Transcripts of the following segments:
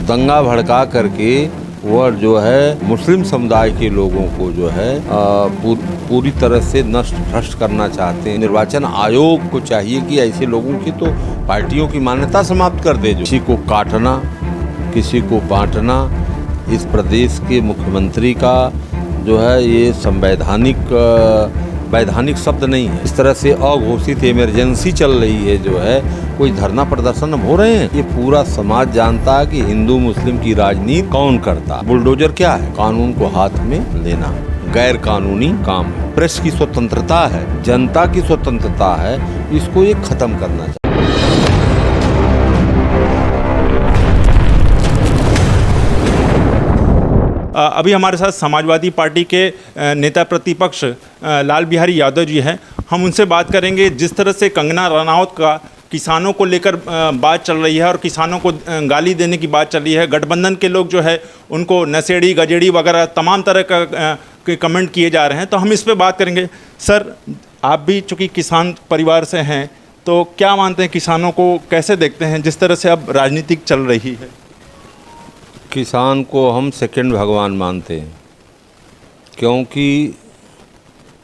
दंगा भड़का करके वह जो है मुस्लिम समुदाय के लोगों को जो है पूरी तरह से नष्ट भ्रष्ट करना चाहते हैं। निर्वाचन आयोग को चाहिए कि ऐसे लोगों की तो पार्टियों की मान्यता समाप्त कर दे। जो किसी को काटना, किसी को बांटना, इस प्रदेश के मुख्यमंत्री का जो है ये वैधानिक शब्द नहीं है। इस तरह से अघोषित इमरजेंसी चल रही है, जो है कोई धरना प्रदर्शन हो रहे हैं। ये पूरा समाज जानता है कि हिंदू मुस्लिम की राजनीति कौन करता। बुलडोजर क्या है? कानून को हाथ में लेना, गैर कानूनी काम है। प्रेस की स्वतंत्रता है, जनता की स्वतंत्रता है, इसको ये खत्म करना चाहिए। अभी हमारे साथ समाजवादी पार्टी के नेता प्रतिपक्ष लाल बिहारी यादव जी हैं। हम उनसे बात करेंगे। जिस तरह से कंगना रनौत का किसानों को लेकर बात चल रही है और किसानों को गाली देने की बात चल रही है, गठबंधन के लोग जो है उनको नशेड़ी गजेड़ी वगैरह तमाम तरह के कमेंट किए जा रहे हैं, तो हम इस पर बात करेंगे। सर, आप भी चूँकि किसान परिवार से हैं, तो क्या मानते हैं, किसानों को कैसे देखते हैं जिस तरह से अब राजनीति चल रही है? किसान को हम सेकंड भगवान मानते हैं, क्योंकि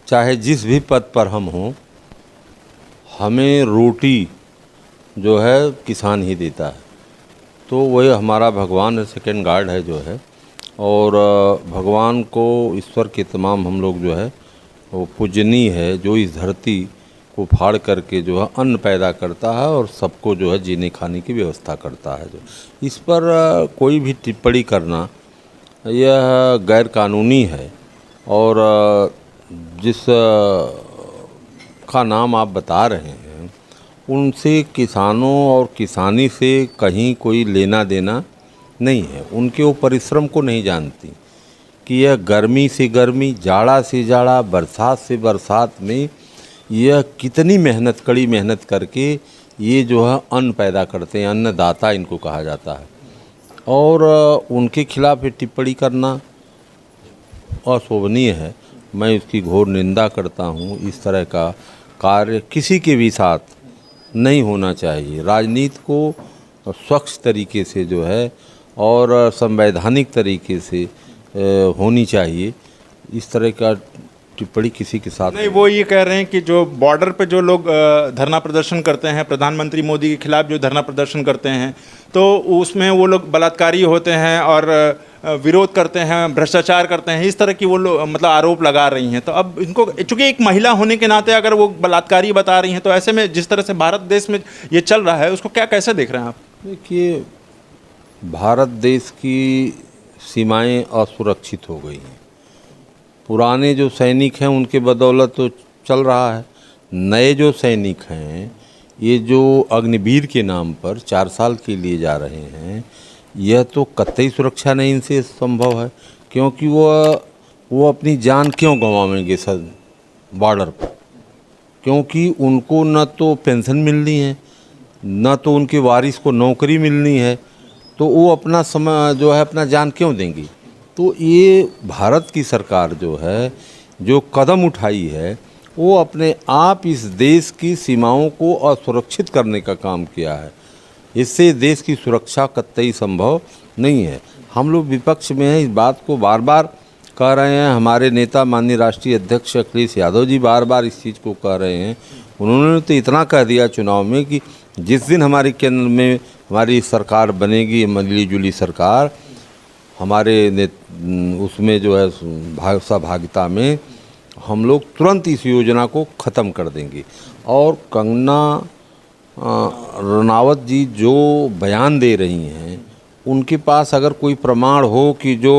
चाहे जिस भी पद पर हम हों, हमें रोटी जो है किसान ही देता है। तो वही हमारा भगवान है, सेकंड गॉड है जो है। और भगवान को, ईश्वर के तमाम हम लोग जो है वो पूजनीय है, जो इस धरती को फाड़ करके जो है अन्न पैदा करता है और सबको जो है जीने खाने की व्यवस्था करता है। जो इस पर कोई भी टिप्पणी करना यह गैर कानूनी है। और जिस का नाम आप बता रहे हैं, उनसे किसानों और किसानी से कहीं कोई लेना देना नहीं है। उनके वो परिश्रम को नहीं जानती कि यह गर्मी से गर्मी, जाड़ा से जाड़ा, बरसात से बरसात में यह कितनी मेहनत, कड़ी मेहनत करके ये जो है अन्न पैदा करते हैं। अन्नदाता इनको कहा जाता है। और उनके खिलाफ टिप्पणी करना अशोभनीय है। मैं इसकी घोर निंदा करता हूँ। इस तरह का कार्य किसी के भी साथ नहीं होना चाहिए। राजनीति को स्वच्छ तरीके से जो है और संवैधानिक तरीके से होनी चाहिए। इस तरह का टिप्पणी किसी के साथ नहीं। वो ये कह रहे हैं कि जो बॉर्डर पे जो लोग धरना प्रदर्शन करते हैं, प्रधानमंत्री मोदी के खिलाफ जो धरना प्रदर्शन करते हैं, तो उसमें वो लोग बलात्कारी होते हैं और विरोध करते हैं, भ्रष्टाचार करते हैं, इस तरह की वो लोग मतलब आरोप लगा रही हैं। तो अब इनको, चूँकि एक महिला होने के नाते अगर वो बलात्कारी बता रही हैं, तो ऐसे में जिस तरह से भारत देश में ये चल रहा है, उसको कैसे देख रहे हैं आप? देखिए, भारत देश की सीमाएँ असुरक्षित हो गई हैं। पुराने जो सैनिक हैं उनके बदौलत तो चल रहा है। नए जो सैनिक हैं, ये जो अग्निवीर के नाम पर 4 साल के लिए जा रहे हैं, यह तो कतई सुरक्षा नहीं इनसे संभव है। क्योंकि वो अपनी जान क्यों गंवाएंगे सर बॉर्डर पर? क्योंकि उनको न तो पेंशन मिलनी है, न तो उनके वारिस को नौकरी मिलनी है, तो वो अपना समय जो है अपना जान क्यों देंगी? तो ये भारत की सरकार जो है, जो कदम उठाई है, वो अपने आप इस देश की सीमाओं को असुरक्षित करने का काम किया है। इससे देश की सुरक्षा कतई संभव नहीं है। हम लोग विपक्ष में हैं, इस बात को बार बार कह रहे हैं। हमारे नेता माननीय राष्ट्रीय अध्यक्ष अखिलेश यादव जी बार बार इस चीज़ को कह रहे हैं। उन्होंने तो इतना कह दिया चुनाव में कि जिस दिन हमारे केंद्र में हमारी सरकार बनेगी, मिली जुली सरकार, हमारे उसमें जो है सहभागिता में हम लोग तुरंत इस योजना को ख़त्म कर देंगे। और कंगना रनौत जी जो बयान दे रही हैं, उनके पास अगर कोई प्रमाण हो कि जो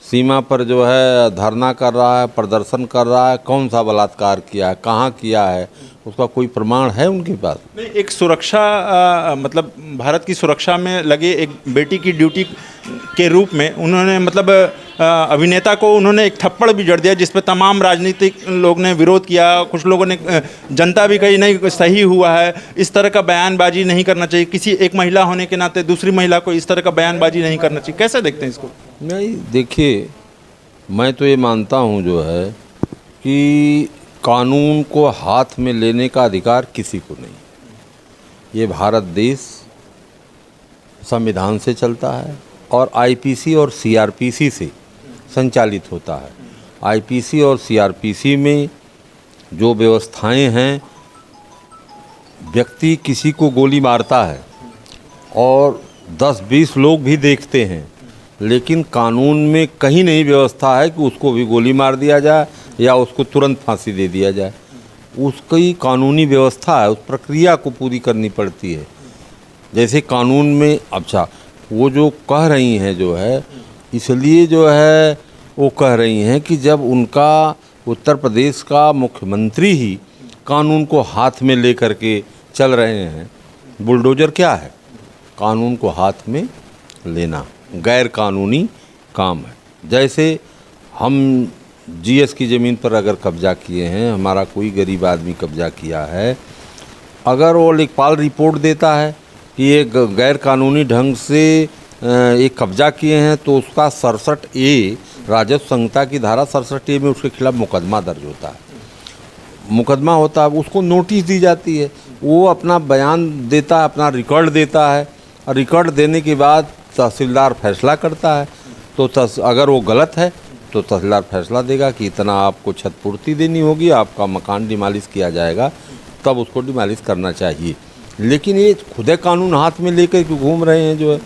सीमा पर जो है धरना कर रहा है, प्रदर्शन कर रहा है, कौन सा बलात्कार किया है, कहाँ किया है, उसका कोई प्रमाण है उनके पास? नहीं, एक सुरक्षा मतलब भारत की सुरक्षा में लगे एक बेटी की ड्यूटी के रूप में उन्होंने मतलब अभिनेता को उन्होंने एक थप्पड़ भी जड़ दिया, जिस पे तमाम राजनीतिक लोग ने विरोध किया। कुछ लोगों ने, जनता भी कही नहीं सही हुआ है, इस तरह का बयानबाजी नहीं करना चाहिए। किसी एक महिला होने के नाते दूसरी महिला को इस तरह का बयानबाजी नहीं करना चाहिए। कैसे देखते हैं इसको? नहीं, देखिए, मैं तो ये मानता हूँ जो है कि कानून को हाथ में लेने का अधिकार किसी को नहीं। ये भारत देश संविधान से चलता है, और आईपीसी और सीआरपीसी से संचालित होता है। आईपीसी और सीआरपीसी में जो व्यवस्थाएं हैं, व्यक्ति किसी को गोली मारता है और 10-20 लोग भी देखते हैं, लेकिन कानून में कहीं नहीं व्यवस्था है कि उसको भी गोली मार दिया जाए या उसको तुरंत फांसी दे दिया जाए। उसकी कानूनी व्यवस्था है, उस प्रक्रिया को पूरी करनी पड़ती है। जैसे कानून में अच्छा वो जो कह रही हैं जो है, इसलिए जो है वो कह रही हैं कि जब उनका उत्तर प्रदेश का मुख्यमंत्री ही कानून को हाथ में लेकर के चल रहे हैं। बुलडोजर क्या है? कानून को हाथ में लेना गैर कानूनी काम है। जैसे हम जीएस की ज़मीन पर अगर कब्जा किए हैं, हमारा कोई गरीब आदमी कब्जा किया है, अगर वो लेखपाल रिपोर्ट देता है कि ये गैर कानूनी ढंग से एक कब्जा किए हैं, तो उसका 67A राजस्व संहिता की धारा 67A में उसके खिलाफ मुकदमा दर्ज होता है। मुकदमा होता है, उसको नोटिस दी जाती है, वो अपना बयान देता है, अपना रिकॉर्ड देता है, और रिकॉर्ड देने के बाद तहसीलदार फैसला करता है। तो अगर वो गलत है तो तहसीलदार फैसला देगा कि इतना आपको क्षतिपूर्ति देनी होगी, आपका मकान डिमालिश किया जाएगा, तब उसको डिमालिश करना चाहिए। लेकिन ये खुदे कानून हाथ में लेकर के घूम रहे हैं जो है,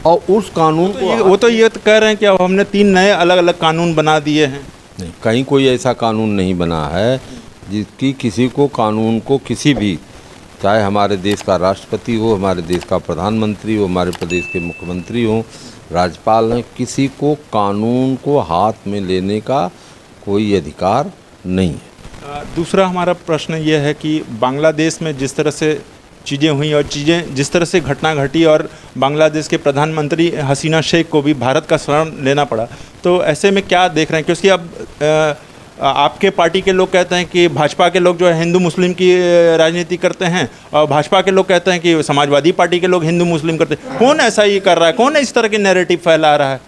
और उस कानून को वो तो ये कह रहे हैं कि अब हमने 3 नए अलग अलग कानून बना दिए हैं। नहीं, कहीं कोई ऐसा कानून नहीं बना है जिसकी किसी को कानून को किसी भी, चाहे हमारे देश का राष्ट्रपति हो, हमारे देश का प्रधानमंत्री हो, हमारे प्रदेश के मुख्यमंत्री हो, राज्यपाल हैं, किसी को कानून को हाथ में लेने का कोई अधिकार नहीं है। दूसरा हमारा प्रश्न ये है कि बांग्लादेश में जिस तरह से चीज़ें हुई और चीज़ें जिस तरह से घटना घटी और बांग्लादेश के प्रधानमंत्री हसीना शेख को भी भारत का शरण लेना पड़ा, तो ऐसे में क्या देख रहे हैं? क्योंकि अब आपके पार्टी के लोग कहते हैं कि भाजपा के लोग जो है हिंदू मुस्लिम की राजनीति करते हैं, और भाजपा के लोग कहते हैं कि समाजवादी पार्टी के लोग हिंदू मुस्लिम करते हैं। कौन ऐसा ही कर रहा है? कौन इस तरह की नैरेटिव फैला रहा है?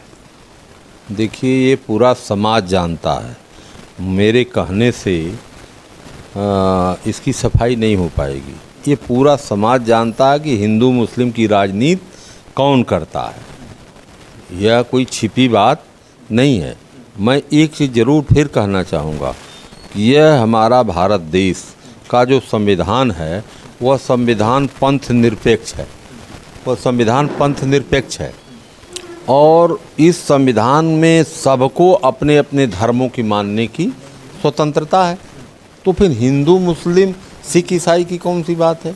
देखिए, ये पूरा समाज जानता है। मेरे कहने से इसकी सफाई नहीं हो पाएगी। ये पूरा समाज जानता है कि हिंदू मुस्लिम की राजनीति कौन करता है। यह कोई छिपी बात नहीं है। मैं एक चीज़ ज़रूर फिर कहना चाहूँगा कि यह हमारा भारत देश का जो संविधान है, वह संविधान पंथ निरपेक्ष है। वह संविधान पंथ निरपेक्ष है, और इस संविधान में सबको अपने अपने धर्मों की मानने की स्वतंत्रता है। तो फिर हिंदू मुस्लिम सिख ईसाई की कौन सी बात है?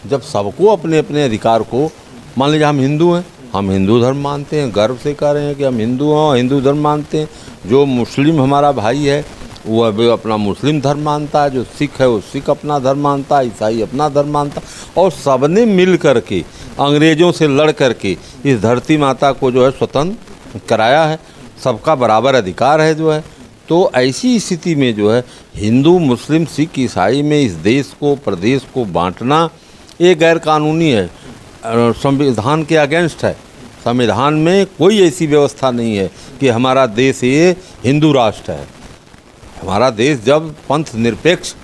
जब सबको अपने अपने अधिकार को, मान लीजिए हम हिंदू हैं, हम हिंदू धर्म मानते हैं, गर्व से कह रहे हैं कि हम हिंदू हैं, हिंदू धर्म मानते हैं। जो मुस्लिम हमारा भाई है वह भी अपना मुस्लिम धर्म मानता है, जो सिख है वो सिख अपना धर्म मानता है, ईसाई अपना धर्म मानता है, और सबने मिल कर के अंग्रेज़ों से लड़ कर के इस धरती माता को जो है स्वतंत्र कराया है। सबका बराबर अधिकार है जो है। तो ऐसी स्थिति में जो है हिंदू मुस्लिम सिख ईसाई में इस देश को, प्रदेश को बांटना ये गैर कानूनी है, संविधान के अगेंस्ट है। संविधान में कोई ऐसी व्यवस्था नहीं है कि हमारा देश ये हिंदू राष्ट्र है। हमारा देश जब पंथ निरपेक्ष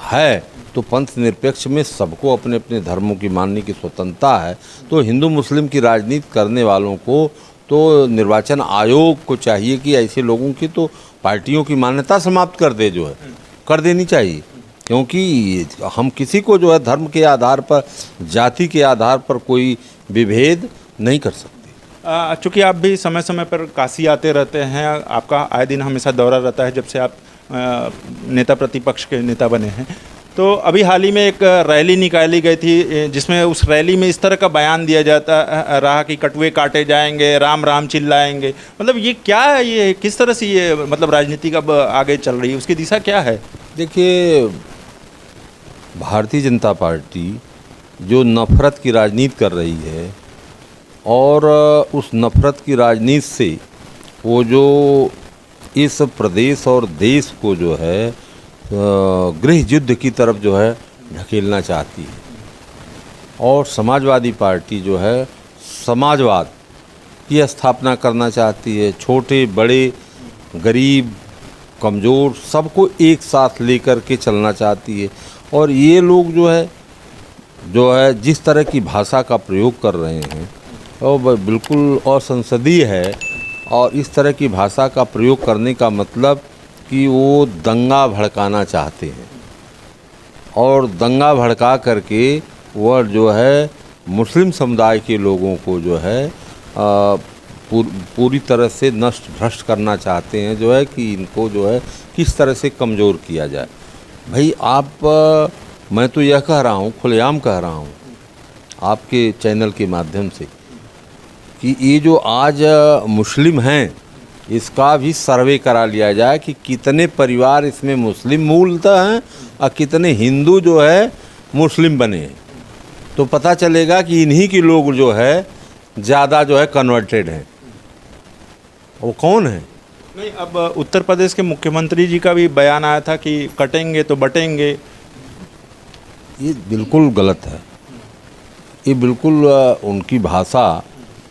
है, तो पंथ निरपेक्ष में सबको अपने अपने धर्मों की मानने की स्वतंत्रता है। तो हिंदू मुस्लिम की राजनीति करने वालों को तो निर्वाचन आयोग को चाहिए कि ऐसे लोगों की तो पार्टियों की मान्यता समाप्त कर दे, जो है कर देनी चाहिए। क्योंकि हम किसी को जो है धर्म के आधार पर, जाति के आधार पर कोई विभेद नहीं कर सकते। चूँकि आप भी समय समय पर काशी आते रहते हैं, आपका आए दिन हमेशा दौरा रहता है जब से आप नेता प्रतिपक्ष के नेता बने हैं, तो अभी हाल ही में एक रैली निकाली गई थी जिसमें उस रैली में इस तरह का बयान दिया जाता रहा कि कटुए काटे जाएंगे, राम राम चिल्लाएंगे। मतलब ये क्या है? ये किस तरह से ये मतलब राजनीति कब आगे चल रही है, उसकी दिशा क्या है? देखिए, भारतीय जनता पार्टी जो नफ़रत की राजनीति कर रही है, और उस नफ़रत की राजनीति से वो जो इस प्रदेश और देश को जो है गृह युद्ध की तरफ जो है ढकेलना चाहती है। और समाजवादी पार्टी जो है समाजवाद की स्थापना करना चाहती है। छोटे बड़े, गरीब कमज़ोर सबको एक साथ लेकर के चलना चाहती है। और ये लोग जो है जिस तरह की भाषा का प्रयोग कर रहे हैं, और बिल्कुल असंसदीय है। और इस तरह की भाषा का प्रयोग करने का मतलब कि वो दंगा भड़काना चाहते हैं और दंगा भड़का करके वह जो है मुस्लिम समुदाय के लोगों को जो है पूरी तरह से नष्ट भ्रष्ट करना चाहते हैं, जो है कि इनको जो है किस तरह से कमज़ोर किया जाए। भाई आप मैं तो यह कह रहा हूँ, खुलेआम कह रहा हूँ आपके चैनल के माध्यम से कि ये जो आज मुस्लिम हैं इसका भी सर्वे करा लिया जाए कि कितने परिवार इसमें मुस्लिम मूलतः हैं और कितने हिंदू जो है मुस्लिम बने हैं, तो पता चलेगा कि इन्हीं के लोग जो है ज़्यादा जो है कन्वर्टेड हैं। वो कौन है? नहीं, अब उत्तर प्रदेश के मुख्यमंत्री जी का भी बयान आया था कि कटेंगे तो बटेंगे। ये बिल्कुल गलत है। ये बिल्कुल उनकी भाषा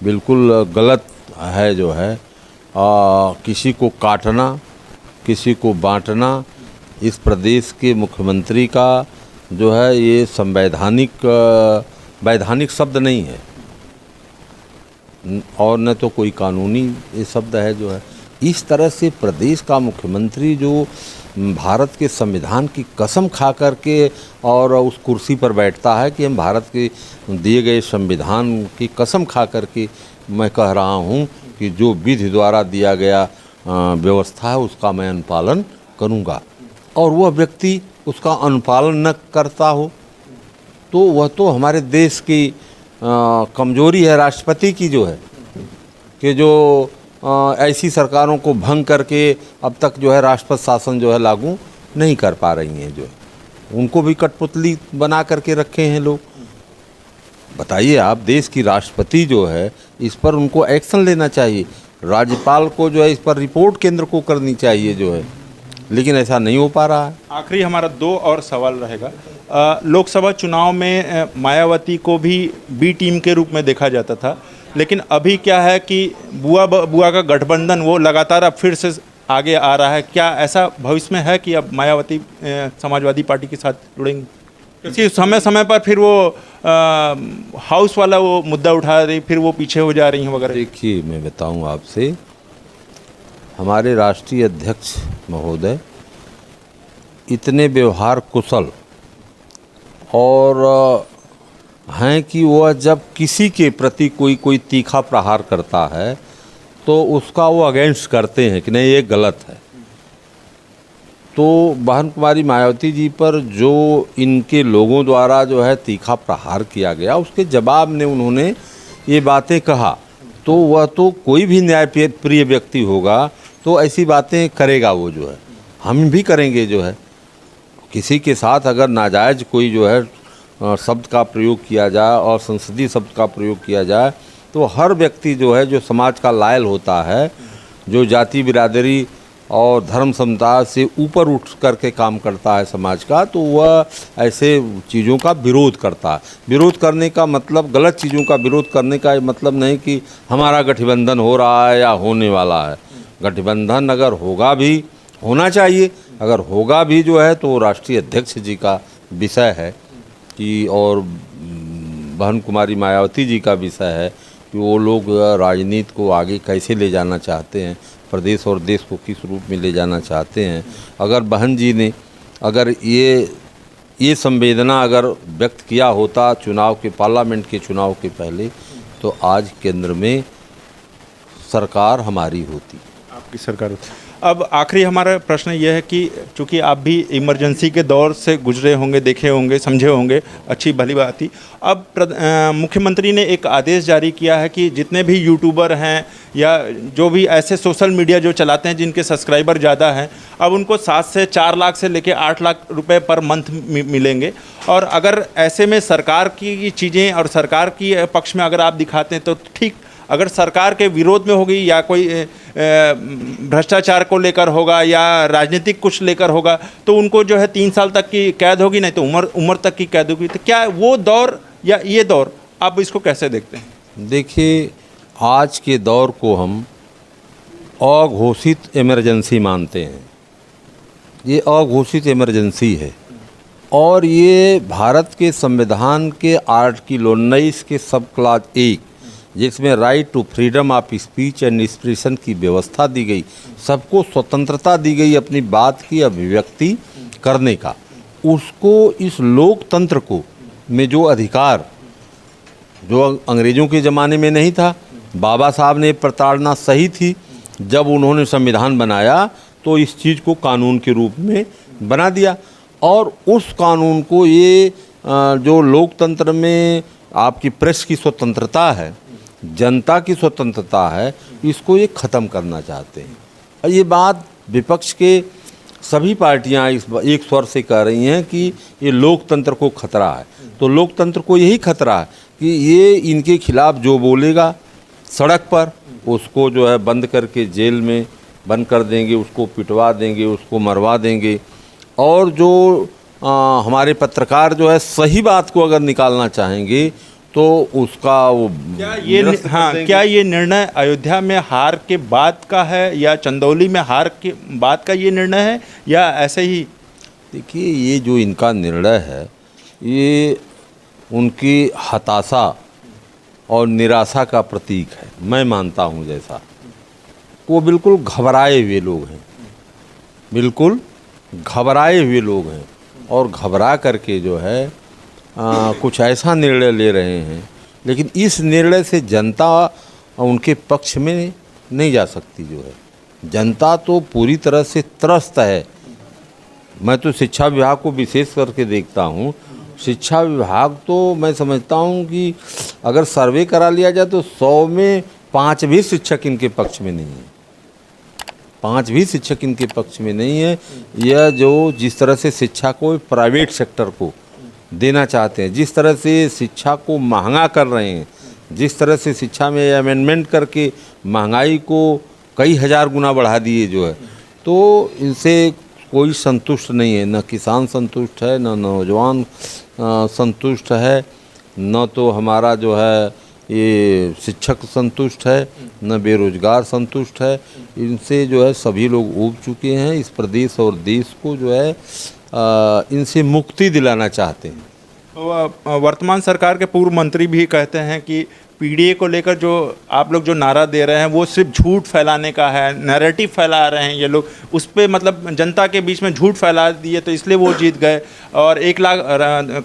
बिल्कुल गलत है जो है। किसी को काटना, किसी को बांटना इस प्रदेश के मुख्यमंत्री का जो है ये वैधानिक शब्द नहीं है और न तो कोई कानूनी ये शब्द है जो है। इस तरह से प्रदेश का मुख्यमंत्री जो भारत के संविधान की कसम खा कर के और उस कुर्सी पर बैठता है कि हम भारत के दिए गए संविधान की कसम खा कर के मैं कह रहा हूँ कि जो विधि द्वारा दिया गया व्यवस्था है उसका मैं अनुपालन करूँगा, और वह व्यक्ति उसका अनुपालन न करता हो तो वह तो हमारे देश की कमजोरी है राष्ट्रपति की जो है कि जो ऐसी सरकारों को भंग करके अब तक जो है राष्ट्रपति शासन जो है लागू नहीं कर पा रही हैं, जो है उनको भी कठपुतली बना करके रखे हैं लोग। बताइए आप, देश की राष्ट्रपति जो है इस पर उनको एक्शन लेना चाहिए, राज्यपाल को जो है इस पर रिपोर्ट केंद्र को करनी चाहिए जो है, लेकिन ऐसा नहीं हो पा रहा है। आखिरी हमारा 2 और सवाल रहेगा। लोकसभा चुनाव में मायावती को भी बी टीम के रूप में देखा जाता था, लेकिन अभी क्या है कि बुआ का गठबंधन वो लगातार अब फिर से आगे आ रहा है। क्या ऐसा भविष्य में है कि अब मायावती समाजवादी पार्टी के साथ जुड़ेंगे? क्योंकि समय समय पर फिर वो हाउस वाला वो मुद्दा उठा रही, फिर वो पीछे हो जा रही हैं वगैरह। देखिए, मैं बताऊं आपसे, हमारे राष्ट्रीय अध्यक्ष महोदय इतने व्यवहार कुशल और हैं कि वह जब किसी के प्रति कोई तीखा प्रहार करता है तो उसका वो अगेंस्ट करते हैं कि नहीं ये गलत है। तो बहन कुमारी मायावती जी पर जो इनके लोगों द्वारा जो है तीखा प्रहार किया गया, उसके जवाब में उन्होंने ये बातें कहा, तो वह तो कोई भी न्याय प्रिय व्यक्ति होगा तो ऐसी बातें करेगा वो जो है, हम भी करेंगे जो है। किसी के साथ अगर नाजायज़ कोई जो है शब्द का प्रयोग किया जाए और संसदीय शब्द का प्रयोग किया जाए तो हर व्यक्ति जो है जो समाज का लायल होता है, जो जाति बिरादरी और धर्म समुदाय से ऊपर उठ करके काम करता है समाज का, तो वह ऐसे चीज़ों का विरोध करता है। विरोध करने का मतलब, गलत चीज़ों का विरोध करने का मतलब नहीं कि हमारा गठबंधन हो रहा है या होने वाला है। गठबंधन अगर होगा भी, होना चाहिए, अगर होगा भी जो है तो राष्ट्रीय अध्यक्ष जी का विषय है कि, और बहन कुमारी मायावती जी का विषय है कि वो लोग राजनीति को आगे कैसे ले जाना चाहते हैं, प्रदेश और देश को किस रूप में ले जाना चाहते हैं। अगर बहन जी ने अगर ये संवेदना अगर व्यक्त किया होता चुनाव के, पार्लियामेंट के चुनाव के पहले, तो आज केंद्र में सरकार हमारी होती, आपकी सरकार होती। अब आखिरी हमारा प्रश्न यह है कि चूंकि आप भी इमरजेंसी के दौर से गुजरे होंगे, देखे होंगे, समझे होंगे, अच्छी भली बात थी। अब मुख्यमंत्री ने एक आदेश जारी किया है कि जितने भी यूट्यूबर हैं या जो भी ऐसे सोशल मीडिया जो चलाते हैं जिनके सब्सक्राइबर ज़्यादा हैं, अब उनको 7 से 4 लाख से लेकर 8 लाख रुपए पर मंथ मिलेंगे। और अगर ऐसे में सरकार की चीज़ें और सरकार की पक्ष में अगर आप दिखाते हैं तो ठीक, अगर सरकार के विरोध में होगी या कोई भ्रष्टाचार को लेकर होगा या राजनीतिक कुछ लेकर होगा तो उनको जो है 3 साल तक की कैद होगी, नहीं तो उम्र तक की कैद होगी। तो क्या वो दौर या ये दौर आप इसको कैसे देखते हैं? देखिए, आज के दौर को हम अघोषित इमरजेंसी मानते हैं। ये अघोषित इमरजेंसी है और ये भारत के संविधान के आर्टिकल 19 के सब क्लास 1 जिसमें right to freedom of speech and expression की व्यवस्था दी गई, सबको स्वतंत्रता दी गई अपनी बात की अभिव्यक्ति करने का, उसको इस लोकतंत्र को में जो अधिकार जो अंग्रेज़ों के ज़माने में नहीं था, बाबा साहब ने प्रताड़ना सही थी जब उन्होंने संविधान बनाया तो इस चीज़ को कानून के रूप में बना दिया। और उस कानून को ये जो लोकतंत्र में आपकी प्रेस की स्वतंत्रता है, जनता की स्वतंत्रता है, इसको ये ख़त्म करना चाहते हैं। और ये बात विपक्ष के सभी पार्टियां एक स्वर से कह रही हैं कि ये लोकतंत्र को खतरा है। तो लोकतंत्र को यही खतरा है कि ये इनके खिलाफ जो बोलेगा सड़क पर, उसको जो है बंद करके जेल में बंद कर देंगे, उसको पिटवा देंगे, उसको मरवा देंगे। और जो हमारे पत्रकार जो है सही बात को अगर निकालना चाहेंगे तो उसका वो क्या ये निर्णय अयोध्या में हार के बाद का है या चंदौली में हार के बाद का ये निर्णय है या ऐसे ही? देखिए, ये जो इनका निर्णय है ये उनकी हताशा और निराशा का प्रतीक है, मैं मानता हूँ। जैसा वो बिल्कुल घबराए हुए लोग हैं, बिल्कुल घबराए हुए लोग हैं और घबरा करके जो है कुछ ऐसा निर्णय ले रहे हैं। लेकिन इस निर्णय से जनता उनके पक्ष में नहीं जा सकती। जो है जनता तो पूरी तरह से त्रस्त है। मैं तो शिक्षा विभाग को विशेष करके देखता हूँ। शिक्षा विभाग तो मैं समझता हूँ कि अगर सर्वे करा लिया जाए तो 100 में 5 भी शिक्षक इनके पक्ष में नहीं है, 5 भी शिक्षक इनके पक्ष में नहीं है। यह जो जिस तरह से शिक्षा को प्राइवेट सेक्टर को देना चाहते हैं, जिस तरह से शिक्षा को महंगा कर रहे हैं, जिस तरह से शिक्षा में अमेंडमेंट करके महंगाई को कई हज़ार गुना बढ़ा दिए जो है, तो इनसे कोई संतुष्ट नहीं है। न किसान संतुष्ट है, न नौजवान संतुष्ट है, न तो हमारा जो है ये शिक्षक संतुष्ट है, न बेरोजगार संतुष्ट है। इनसे जो है सभी लोग ऊब चुके हैं। इस प्रदेश और देश को जो है इनसे मुक्ति दिलाना चाहते हैं। तो वर्तमान सरकार के पूर्व मंत्री भी कहते हैं कि पीडीए को लेकर जो आप लोग जो नारा दे रहे हैं वो सिर्फ झूठ फैलाने का है, नैरेटिव फैला रहे हैं ये लोग, उस पर मतलब जनता के बीच में झूठ फैला दिए तो इसलिए वो जीत गए। और 1 लाख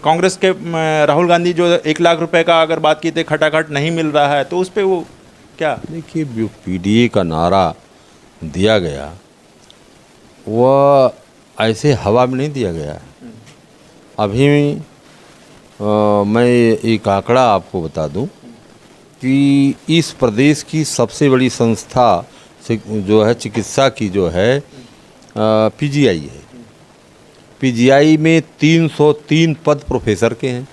कांग्रेस के राहुल गांधी जो 1 लाख रुपए का अगर बात की थी खटाखट नहीं मिल रहा है, तो उस पर वो क्या? देखिए, जो पीडीए का नारा दिया गया वह ऐसे हवा में नहीं दिया गया। अभी मैं एक आंकड़ा आपको बता दूं कि इस प्रदेश की सबसे बड़ी संस्था जो है चिकित्सा की जो है पीजीआई है। पीजीआई में 303 पद प्रोफेसर के हैं।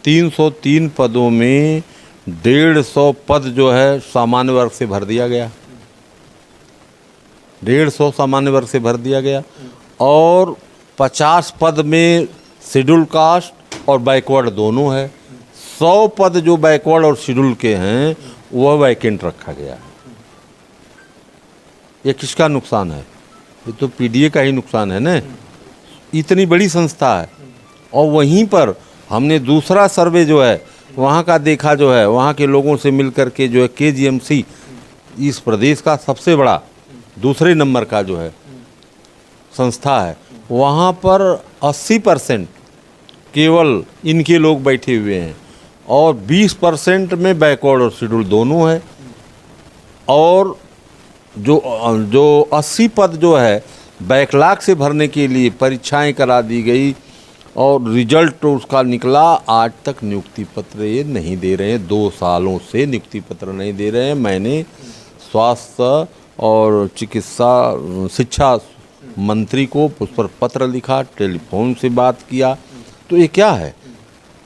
303 पदों में 150 पद जो है सामान्य वर्ग से भर दिया गया, 150 सामान्य वर्ग से भर दिया गया। और 50 पद में शेड्यूल कास्ट और बैकवर्ड दोनों है। 100 पद जो बैकवर्ड और शेड्यूल के हैं वह वैकेंट रखा गया है। ये किसका नुकसान है? ये तो पीडीए का ही नुकसान है ना। इतनी बड़ी संस्था है। और वहीं पर हमने दूसरा सर्वे जो है वहाँ का देखा, जो है वहाँ के लोगों से मिलकर के जो है केजीएमसी इस प्रदेश का सबसे बड़ा दूसरे नंबर का जो है संस्था है, वहाँ पर 80% केवल इनके लोग बैठे हुए हैं और 20% में बैकवर्ड और शेड्यूल दोनों है। और जो 80 पद जो है बैकलॉग से भरने के लिए परीक्षाएं करा दी गई और रिजल्ट उसका निकला, आज तक नियुक्ति पत्र ये नहीं दे रहे हैं। 2 सालों से नियुक्ति पत्र नहीं दे रहे हैं। मैंने स्वास्थ्य और चिकित्सा शिक्षा मंत्री को उस पर पत्र लिखा, टेलीफोन से बात किया। तो ये क्या है?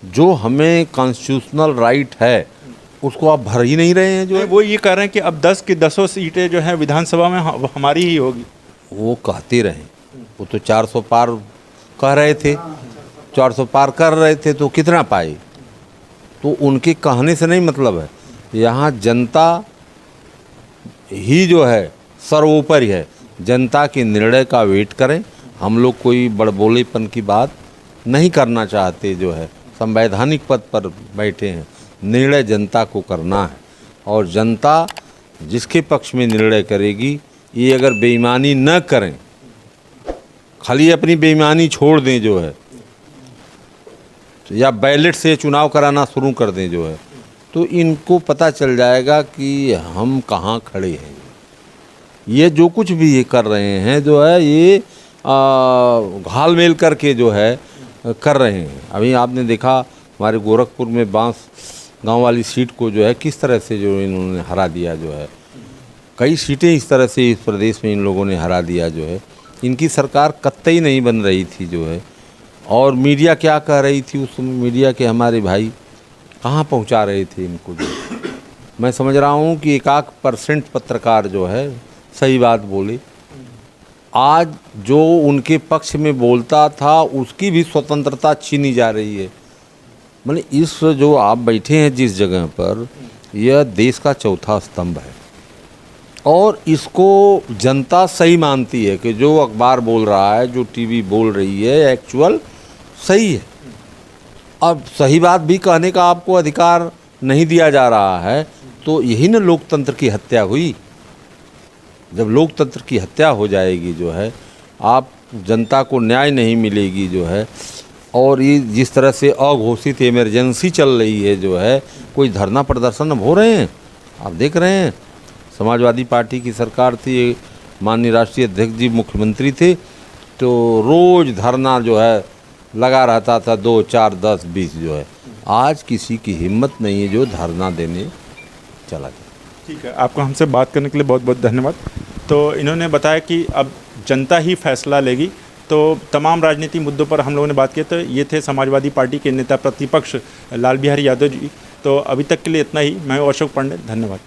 जो हमें कॉन्स्टिट्यूशनल राइट है उसको आप भर ही नहीं रहे हैं। जो है वो ये कह रहे हैं कि अब 10 की 10 सीटें जो हैं विधानसभा में हमारी ही होगी। वो कहते रहें, वो तो 400 पार कह रहे थे, 400 पार कर रहे थे, तो कितना पाए? तो उनके कहने से नहीं मतलब है। यहाँ जनता ही जो है सर्वोपरि है। जनता के निर्णय का वेट करें। हम लोग कोई बड़बोलेपन की बात नहीं करना चाहते। जो है संवैधानिक पद पर बैठे हैं, निर्णय जनता को करना है। और जनता जिसके पक्ष में निर्णय करेगी, ये अगर बेईमानी न करें, खाली अपनी बेईमानी छोड़ दें जो है, तो या बैलेट से चुनाव कराना शुरू कर दें जो है, तो इनको पता चल जाएगा कि हम कहाँ खड़े हैं। ये जो कुछ भी ये कर रहे हैं जो है, ये घाल मेल करके जो है कर रहे हैं। अभी आपने देखा हमारे गोरखपुर में बांस गांव वाली सीट को जो है किस तरह से जो इन्होंने हरा दिया जो है। कई सीटें इस तरह से इस प्रदेश में इन लोगों ने हरा दिया जो है। इनकी सरकार कतई नहीं बन रही थी जो है। और मीडिया क्या कह रही थी उस समय, मीडिया के हमारे भाई कहाँ पहुँचा रहे थे इनको जो। मैं समझ रहा हूँ कि 1% पत्रकार जो है सही बात बोले। आज जो उनके पक्ष में बोलता था उसकी भी स्वतंत्रता छीनी जा रही है। मतलब इस जो आप बैठे हैं जिस जगह पर, यह देश का चौथा स्तंभ है और इसको जनता सही मानती है कि जो अखबार बोल रहा है, जो टीवी बोल रही है, एक्चुअल सही है। अब सही बात भी कहने का आपको अधिकार नहीं दिया जा रहा है, तो यही ना लोकतंत्र की हत्या हुई। जब लोकतंत्र की हत्या हो जाएगी जो है, आप जनता को न्याय नहीं मिलेगी जो है, और ये जिस तरह से अघोषित इमरजेंसी चल रही है जो है, कोई धरना प्रदर्शन अब हो रहे हैं, आप देख रहे हैं। समाजवादी पार्टी की सरकार थी, माननीय राष्ट्रीय अध्यक्ष जी मुख्यमंत्री थे, तो रोज़ धरना जो है लगा रहता था, 2, 4, 10, 20 जो है। आज किसी की हिम्मत नहीं है जो धरना देने चला जाए। ठीक है, आपको हमसे बात करने के लिए बहुत बहुत धन्यवाद। तो इन्होंने बताया कि अब जनता ही फैसला लेगी। तो तमाम राजनीतिक मुद्दों पर हम लोगों ने बात की। तो ये थे समाजवादी पार्टी के नेता प्रतिपक्ष लाल बिहारी यादव जी। तो अभी तक के लिए इतना ही। मैं अशोक पांडे, धन्यवाद।